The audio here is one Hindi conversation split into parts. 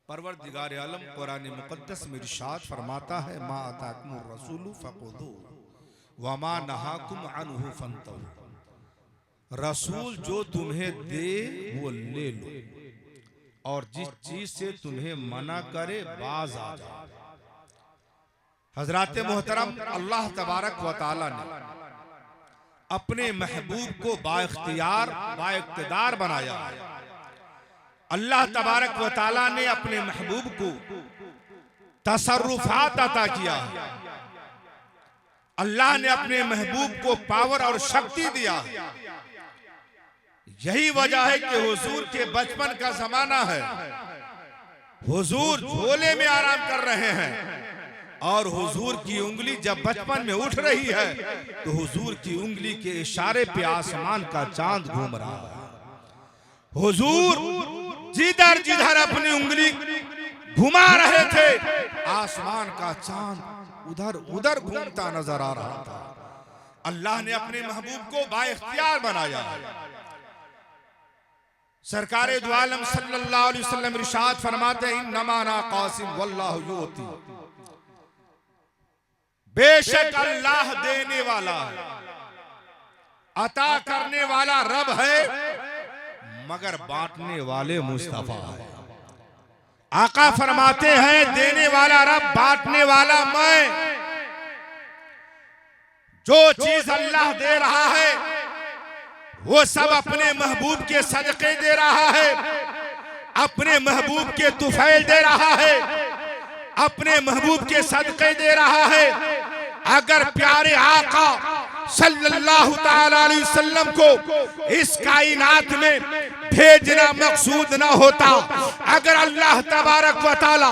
परवरदिगार आलम कुरान मुक़द्दस में इरशाद फरमाता है, मा अताकुमुर रसूलु फखुदू व मा नहाकुम अन्हु फंतहू। रसूल जो तुम्हें दे वो ले लो और जिस चीज से तुम्हें मना करे बाज आ जाओ। हजरात मोहतरम, अल्लाह तबारक व तआला ने अपने महबूब को बाइख्तियार बाइक़्तिदार बनाया है। अल्लाह तबारक व तआला ने अपने महबूब को तसर्रुफात अता किया है। अल्लाह ने अपने महबूब को पावर और शक्ति दिया है। यही वजह है कि हुजूर के बचपन का जमाना है, हुजूर झोले में आराम कर रहे हैं और हुजूर की उंगली जब बचपन में उठ रही है तो हुजूर की उंगली के इशारे पे आसमान का चांद घूम रहा है। हुजूर जिधर जिधर अपनी उंगली घुमा रहे थे आसमान का चांद उधर उधर घूमता नजर आ रहा था। अल्लाह ने अपने महबूब को बाइख्तियार बनाया। सरकारे दो आलम सल्लल्लाहु अलैहि वसल्लम इरशाद फरमाते हैं, इन्नमा अना कासिम वल्लाहु युती। बेशक अल्लाह देने वाला है, अता करने वाला रब है, मगर बांटने वाले मुस्तफा है। आका फरमाते हैं, देने वाला रब, बांटने वाला मैं। जो चीज अल्लाह दे रहा है वो सब अपने महबूब के सदके दे रहा है, अपने महबूब के तुफैल दे रहा है, अपने महबूब के सदके दे रहा है। अगर प्यारे आका सल्लल्लाहु ताला अलैहि वसल्लम को इस कायनात में भेजना मकसूद न होता, अगर अल्लाह तबारक व तआला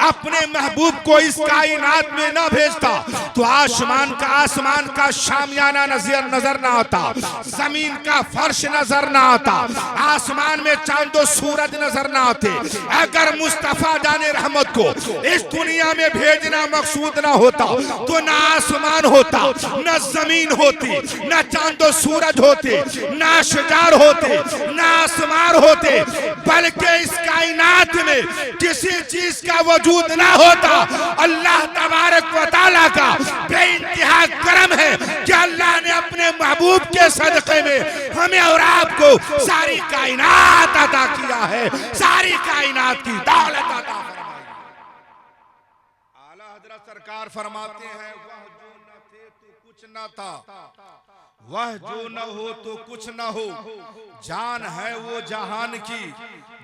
अपने महबूब को इस कायनात में न भेजता तो आसमान का शामियाना नजर न आता, जमीन का फर्श नजर न आता, आसमान में चांदो सूरज नजर न आते। अगर मुस्तफा जाने रहमत को इस दुनिया में भेजना मकसूद न होता तो न आसमान होता, न जमीन होती, न चांदो सूरज होते, न शजार होते, न आसमान होते, बल्कि इस कायनात में किसी चीज का वजूद ना होता। अल्लाह तबारक व तआला का बेइंतहा करम है कि अल्लाह ने अपने महबूब के सदक़े में हमें और आपको सारी कायनात अता किया है, सारी कायनात की दौलत अता फरमाई। आला हज़रत सरकार फरमाते हैं, वह जो न थे तो कुछ न था, वह जो न हो तो कुछ न हो, जान है वो जहान की,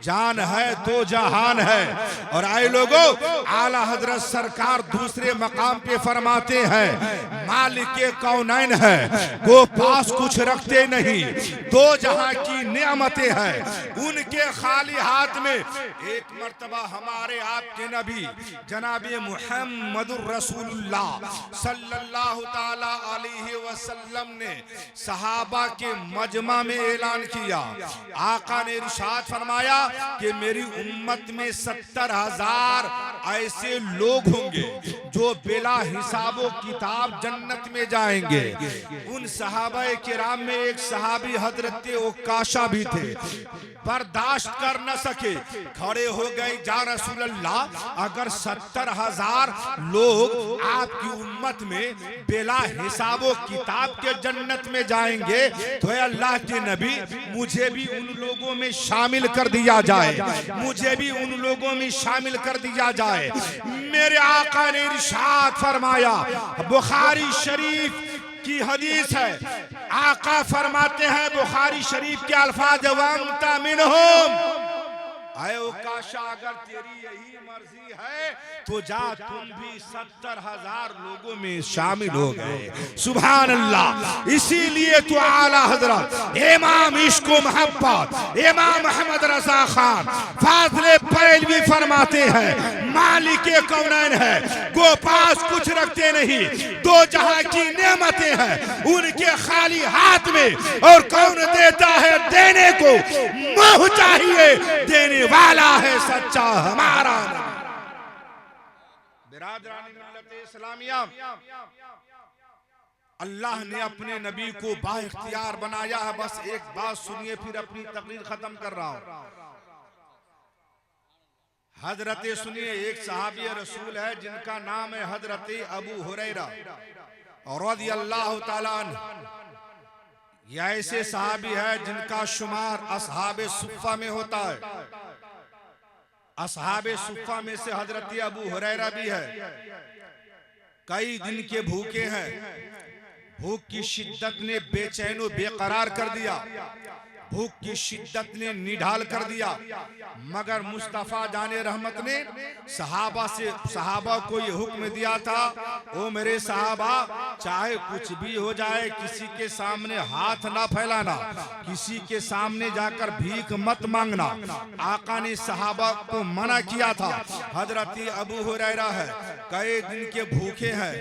जान है तो जहान है। और आए लोगों, आला हजरत सरकार दूसरे मकाम पे फरमाते हैं, मालिक कौनैन है, वो पास कुछ रखते नहीं, दो जहां की नेमतें हैं, उनके खाली हाथ में। एक मर्तबा हमारे आपके नबी जनाबे मुहम्मदुर रसूलुल्लाह सल्लल्लाहु ताला अलैहि वसल्लम ने सहाबा के मजमा में ऐलान किया। आका ने इरशाद फरमाया कि मेरी उम्मत में 70,000 ऐसे लोग होंगे जो बिला हिसाबो किताब जन्नत में जाएंगे। उन सहाबाए किराम में एक सहाबी हजरत उकाशा भी थे, बर्दाश्त कर न सके, खड़े हो गए, या रसूल अल्लाह, अगर 70,000 लोग आपकी उम्मत में बिला हिसाबो किताब के जन्नत में जाएंगे तो अल्लाह के नबी मुझे भी उन लोगों में शामिल कर दिया जाए, मुझे भी उन लोगों में शामिल कर दिया जाए। मेरे आका ने इरशाद फरमाया, बुखारी शरीफ की हदीस है, आका फरमाते हैं, बुखारी शरीफ के अल्फाज, वंता मिनहुम, आए उकाशा, अगर तेरी यही मर्जी है तो जा, तुम भी 70,000 लोगों में शामिल हो गए। सुभान अल्लाह। इसीलिए तो आला हजरत इमाम इश्क व मोहब्बत इमाम अहमद रजा खान फाज़िले पैलवी फरमाते हैं, मालिक कौनैन है, वो पास कुछ रखते नहीं, दो जहां की नेमतें हैं उनके खाली हाथ में, और कौन देता है, देने को मोह चाहिए, देने वाला है सच्चा हमारा नबी। बिरादरानी मिल्लत इस्लामिया, अल्लाह ने अपने नबी को बाइख्तियार बनाया है। बस एक बात सुनिए, फिर अपनी तकरीर खत्म कर रहा हूं। हजरत सुनिए, एक सहाबी रसूल है जिनका नाम है हजरत अबू हुरैरा रज़ियल्लाहु ताला अन्हु। यह ऐसे सहाबी है जिनका शुमार असहाबे सुफ़्फ़ा में होता है। असहाबे सुफ़्फ़ा में से हजरत अबू हुरैरा भी है। कई दिन के भूखे हैं, भूख की शिद्दत ने बेचैनो बेकरार कर दिया, भूख की शिद्दत ने निढाल कर दिया। मगर मुस्तफ़ा जाने रहमत ने सहाबा को ये हुक्म दिया था, ओ मेरे सहाबा, चाहे कुछ भी हो जाए किसी के सामने हाथ ना फैलाना, किसी के सामने जाकर भीख मत मांगना। आका ने सहाबा को मना किया था। हजरत अबू हुरैरा है, कई दिन के भूखे हैं,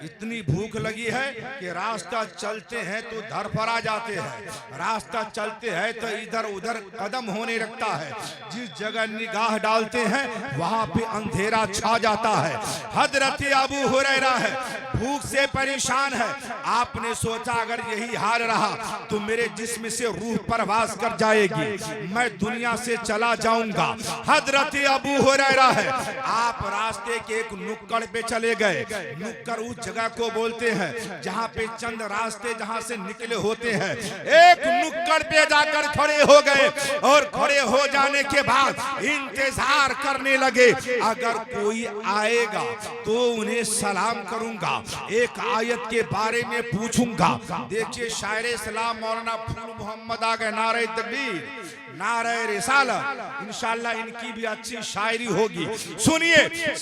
इतनी भूख लगी है कि रास्ता चलते हैं तो धरफरा जाते हैं, रास्ता चलते है तो इधर उधर कदम होने लगता है, जिस जगह निगाह डालते हैं वहां पे अंधेरा छा जाता है। हजरत अबू हुरैरा है, भूख से परेशान है। आपने सोचा अगर यही हाल रहा तो मेरे जिस्म से रूह परवास कर जाएगी, मैं दुनिया से चला जाऊंगा। हजरत अबू हुरैरा है, आप रास्ते के एक नुक्कड़ पे चले गए। नुक्कड़ उस जगह को बोलते हैं जहाँ पे चंद रास्ते जहाँ से निकले होते हैं। एक नुक्कड़ पे जाकर खड़े हो गए और खड़े हो जाने के बाद इंतजार करने लगे, अगर कोई आएगा तो उन्हें सलाम करूंगा, एक आयत के बारे में पूछूंगा। देखिए शायर इस्लाम मौलाना फूल मोहम्मद आ गए, नारे तकबीर, नारे रिसालत। इंशाअल्लाह इनकी भी अच्छी शायरी होगी। सुनिए,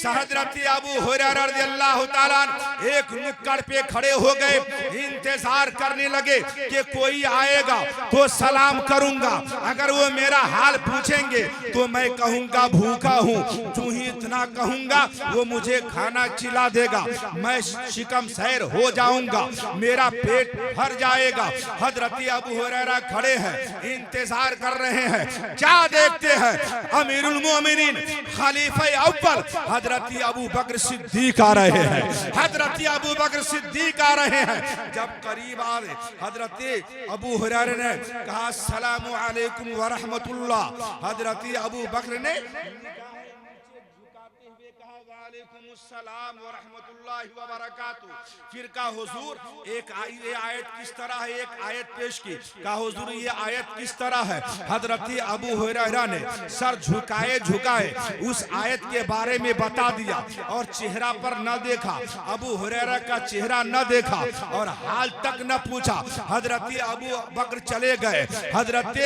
हजरत अबू हुरैरा रज़ियल्लाहु ताला एक नुक्कड़ पे खड़े हो गए, इंतजार करने लगे कि कोई आएगा तो सलाम करूंगा, अगर वो मेरा हाल पूछेंगे तो मैं कहूंगा भूखा हूँ, तू ही इतना कहूंगा वो मुझे खाना खिला देगा, मैं शिकम सैर हो जाऊंगा, मेरा पेट भर जाएगा। हजरत अबू हुरैरा खड़े हैं, इंतजार कर रहे हैं। क्या देखते हैं? अमीरुल मोमिनीन खलीफा अव्वल हजरत अबू बकर सिद्दीक आ रहे हैं। हजरत अबू बकर सिद्दीक आ रहे हैं। जब करीब आए हजरत अबू हुरैरा ने कहा अस्सलामु अलैकुम व रहमतुल्लाह। हजरत अबू बकर ने सलाम व रहमतुल्लाहि व बरकातुहू। फिर कहा हुजूर एक आयत किस तरह है, एक आयत पेश की। कहा हुजूर ये आयत किस तरह है। हजरत अबू हुरैरा ने सर झुकाए झुकाए उस आयत के बारे में बता दिया और चेहरा पर न देखा, अबू हुरैरा का चेहरा न देखा और हाल तक न पूछा। हजरत अबू बकर चले गए। हजरत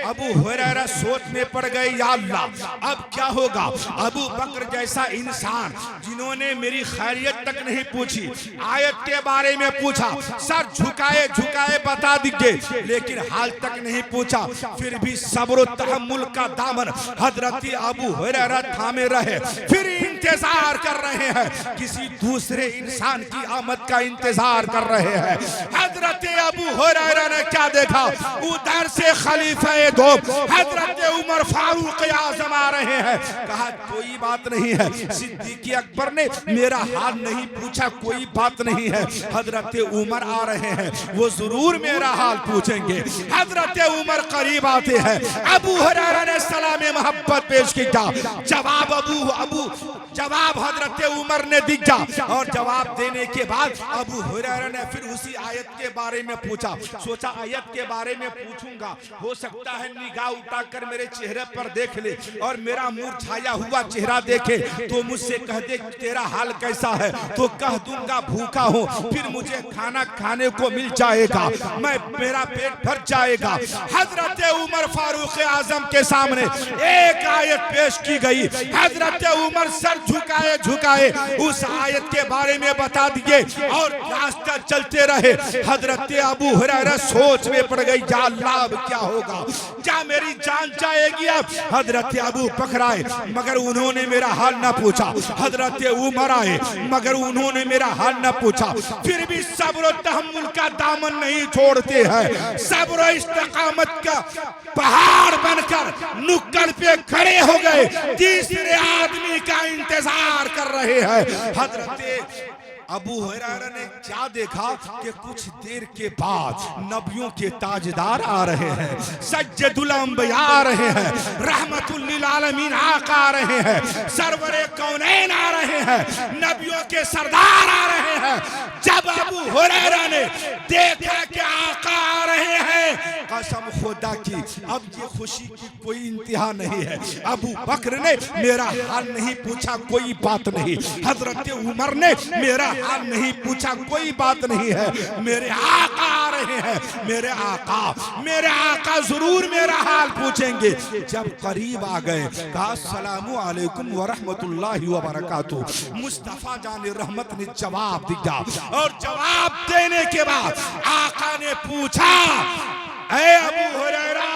अबू हुरैरा सोच में पड़ गए, या अल्लाह अब क्या होगा। अबू बकर जैसा इंसान जिन्होंने मेरी खैरियत तक नहीं पूछी, आयत के बारे में पूछा, सर झुकाए झुकाए बता दीजिए, लेकिन हाल तक नहीं पूछा। फिर भी सब्र तहम्मुल का दामन हजरत अबू हुरैरा थामे रहे। फिर इंतजार कर रहे हैं, किसी दूसरे इंसान की आमद का इंतजार कर रहे हैं। हजरत अबू हुरैरा ने क्या देखा, उधर से खलीफा दो हजरत उमर फारूक आज़म आ रहे हैं। कहा कोई बात नहीं है, सिद्दीक़ अकबर ने मेरा हाल नहीं पूछा, कोई बात नहीं है। हजरत उमर आ रहे हैं, वो जरूर मेरा हाल पूछेंगे। हजरत उमर करीब आते हैं। अबू हुरैरा ने सलाम मोहब्बत पेश किया। जवाब हजरत उमर ने दिया और जवाब देने के बाद अबू हुरैरा ने फिर उसी आयत के बारे में पूछा। सोचा आयत के बारे में पूछूंगा, हो सकता है निगाह उठाकर मेरे चेहरे पर देख ले और मेरा मुरझाया हुआ चेहरा देखे तो मुझसे कह दे तेरा हाल कैसा है, तो कह दूंगा भूखा हूँ, फिर मुझे खाना खाने को मिल जाएगा, मेरा पेट भर जाएगा। हजरत उमर फारूक आजम के सामने एक आयत पेश की गई। हजरत उमर सर झुकाए झुकाए उस आयत के बारे में बता दिए और रास्ता चलते रहे। हजरत अबू हुरैरा सोच में पड़ गई, या अल्लाह अब क्या होगा, क्या मेरी जान जाएगी। अब हजरत अबू बकर आए मगर उन्होंने मेरा हाल न पूछा। हजरत उमर आए मगर उन्होंने मेरा हाल न पूछा। फिर भी सब्र तहम्मुल का दामन नहीं छोड़ते हैं। सब्र इस्तिकामत का पहाड़ बनकर नुक्कड़ पे खड़े हो गए, तीसरे आदमी का इंतजार कर रहे हैं। हजरत अबू हुरैरा ने क्या देखा कि कुछ देर के बाद नबियों के ताजदार आ रहे हैं, सज्जदुल अंबिया आ रहे हैं, रहमतुल लिल आलमीन आका आ रहे हैं, सरवरे कौनैन आ रहे हैं, नबियों के सरदार आ रहे हैं। जब अबू हुरैरा ने देखा कि आका आ रहे हैं, कसम खुदा की अब ये खुशी की कोई इंतहा नहीं है। अबू बकर ने मेरा हाल नहीं पूछा, कोई बात नहीं। हजरत उमर ने मेरा हाल नहीं पूछा, कोई बात नहीं है। मेरे आका आ रहे हैं, मेरे आका जरूर मेरा हाल पूछेंगे। जब करीब आ गए कहा अस्सलामु अलैकुम व रहमतुल्लाहि व बरकातुहू। मुस्तफा जाने रहमत ने जवाब दिया और जवाब देने के बाद आका ने पूछा, ऐ अबू हुरैरा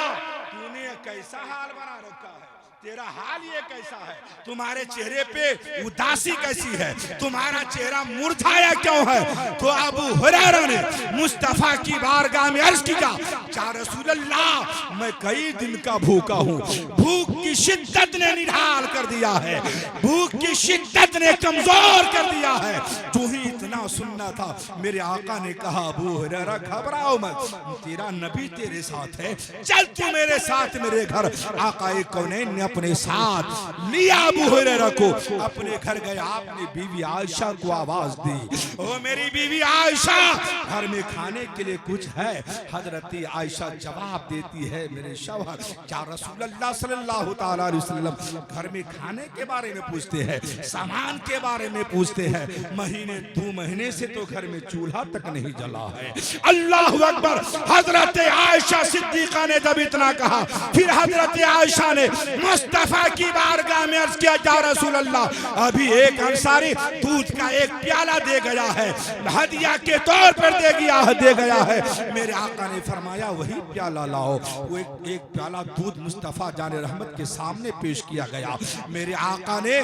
तूने कैसा हाल बना रखा है, तेरा हाल ये कैसा है, तुम्हारे चेहरे पे उदासी कैसी है, तुम्हारा चेहरा मुरझाया क्यों है। तो अबू हुरैरा ने मुस्तफा की बारगाह में अर्ज किया, या रसूल अल्लाह मैं कई दिन का भूखा हूँ, भूख की शिद्दत ने निढाल कर दिया है, भूख की शिद्दत ने कमजोर कर दिया है। तू ही इतना सुनना था। मेरे आका ने कहा अबू हुरैरा घबराओ मत, तेरा नबी तेरे साथ है, चल तू मेरे साथ मेरे घर। आका कौनैन ने अपने साथ लिया अबू हुरैरा को, अपने घर गए। आपने बीवी आयशा को आवाज दी, ओ मेरी बीवी आयशा घर में खाने के लिए कुछ है। हजरत आयशा जवाब देती है, मेरे शौहर क्या रसूलुल्लाह सल्लल्लाहु तआला अलैहि वसल्लम घर में खाने के बारे में पूछते हैं, सामान के बारे में पूछते हैं। महीने 2 महीने से तो घर में चूल्हा तक नहीं जला है। अल्लाहु अकबर। हजरत आयशा सिद्दीका ने जब इतना कहा, फिर हजरत आयशा ने मुस्तफा की बारगाह में अर्ज किया, या रसूल अल्लाह अभी एक अंसारी दूध का एक प्याला दे गया है, हदिया के तौर पर दे गया है। मेरे आका ने फरमाया वही प्याला लाओ। वो एक प्याला दूध मुस्तफा जाने रहमत के सामने पेश किया गया। मेरे आका ने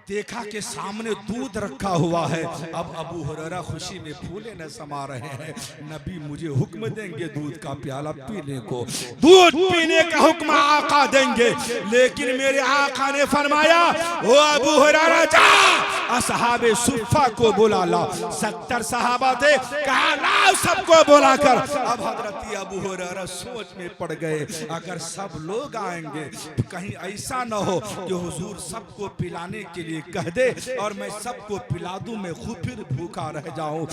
देखा कि सामने दूध रखा हुआ है। अब अबू हुरैरा खुशी में फूले न समा रहे हैं। नबी मुझे हुक्म देंगे दूध का प्याला पीने को, दूध पीने का हुक्म आका देंगे। लेकिन मेरे आका ने फरमाया, ओ अबू हुरैरा जा असहाबे सुफ़ा को बुला ला। 70 सहाबा थे, कहा लाओ सबको बुलाकर। अब हजरत अबू हुरैरा सोच में पड़ गए, अगर सब लोग आएंगे तो कहीं ऐसा न हो कि हुजूर सबको पिलाने के लिए कह दे और मैं सबको पिला दूं, मैं खुद फिर भूखा रह जाऊं।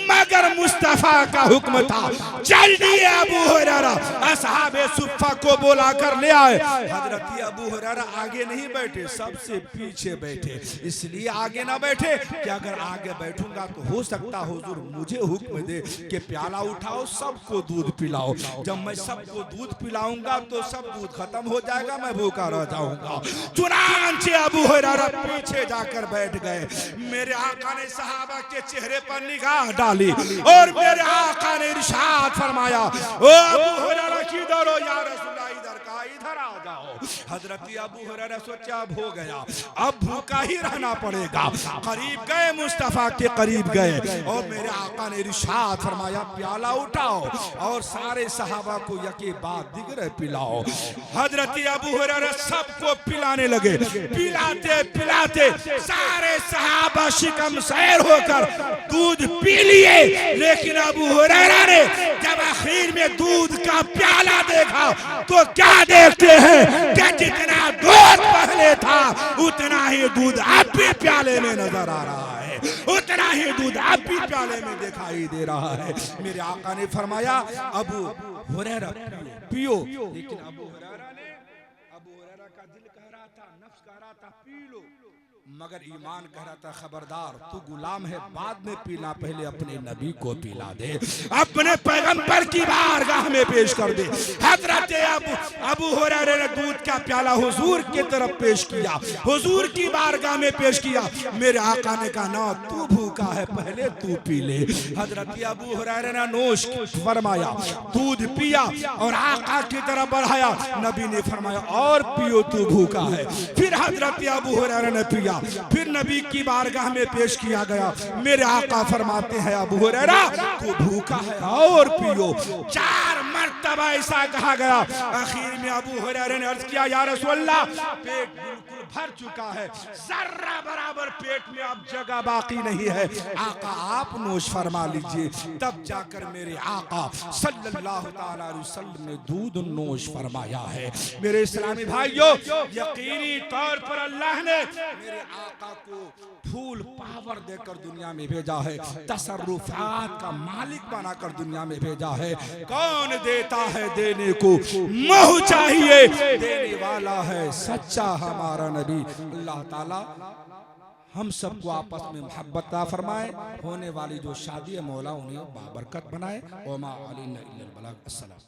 मगर मुस्तफा का हुक्म था, जल्दी अबू हुरैरा असहाबे सुफ़ा को बुलाकर ले आए। हजरत अबू हुरैरा आगे नहीं बैठे, सबसे पीछे बैठे। इसलिए आगे ना बैठे कि अगर आगे बैठूंगा तो हो सकता हुजूर मुझे हुक्म दे कि प्याला उठाओ सबको दूध पिलाओ। जब मैं सबको दूध पिलाऊंगा तो सब दूध खत्म हो जाएगा, मैं भूखा रह जाऊंगा। चुनांचे अबू हुरैरा पीछे जाकर बैठ गए। मेरे आका ने सहाबा के चेहरे पर निगाह डाली और मेरे आका ने इरशाद फरमाया, ओ अबू हुरैरा किधर हो या रसूलल्लाह, इधर का इधर आ जाओ। हजरत अबू हुरैरा सोचा अब हो गया, अब भूखा ही रहना पड़ेगा। करीब गए, मुस्तफा के करीब गए और मेरे आका ने इरशाद फरमाया, प्याला उठाओ और सारे सहाबा को यके बाद दिगरे पिलाओ। हजरत अबू हुरैरा सबको पिलाने लगे। पिलाते पिलाते सारे सहाबा शिकम सैर होकर दूध पी लिए। लेकिन अबू हुरैरा ने जब आखिर में दूध का प्याला देखा तो क्या देखते हैं कि जितना दूध पहले था उतना ही दूध अब भी प्याले में नजर आ रहा है, उतना ही दूध अब भी प्याले में दिखाई दे रहा है। मेरे आका ने फरमाया अबू हुरैरा पियो। लेकिन अबू हुरैरा का दिल कह रहा था, नफ्स कह रहा था पी लो, मगर ईमान कह रहा था खबरदार तू गुलाम है, बाद में पीना, पहले अपने नबी को पिला दे, अपने पैगंबर की बारगाह में पेश कर दे। हजरत अबू हुरैरा ने दूध का प्याला हुजूर की तरफ पेश किया, हुजूर की बारगाह में पेश किया। मेरे आका ने कहा ना तू भूखा है, पहले तू पी ले। हजरत अबू हुरैरा ने नोश फरमाया, दूध पिया और आका की तरफ बढ़ाया। नबी ने फरमाया और पियो, तू भूखा है। फिर हजरत अबू हुरैरा ने पिया, फिर नबी की बारगाह में पेश किया गया। मेरे आका फरमाते हैं अबू हुरैरा तू भूखा है और पियो। 4 मरतबा मर्तबा ऐसा कहा गया। आखिर में अबू हुरैरा ने अर्ज किया, या रसूल अल्लाह, पेट बिल्कुल भर चुका है, जर्रा बराबर पेट में अब जगह बाकी नहीं है, आका आप नोश फरमा लीजिए। तब जाकर मेरे आका सल्लल्लाहु ताला अलैहि वसल्लम ने दूध नोश फरमाया है। मेरे इस्लामी भाइयों, यकीनी तौर पर अल्लाह ने मेरे आका को फूल पावर देकर दुनिया में भेजा है, तसर्रुफात का मालिक बनाकर दुनिया में भेजा है। कौन देता है देने को मोह चाहिए, देने वाला है सच्चा हमारा नबी। अल्लाह ताला हम सबको आपस में मोहब्बत अता फरमाए, होने वाली जो शादी है मौला उन्हें बाबरकत बनाए। ओमा अलैना इल्लल बलाग। अस्सलाम।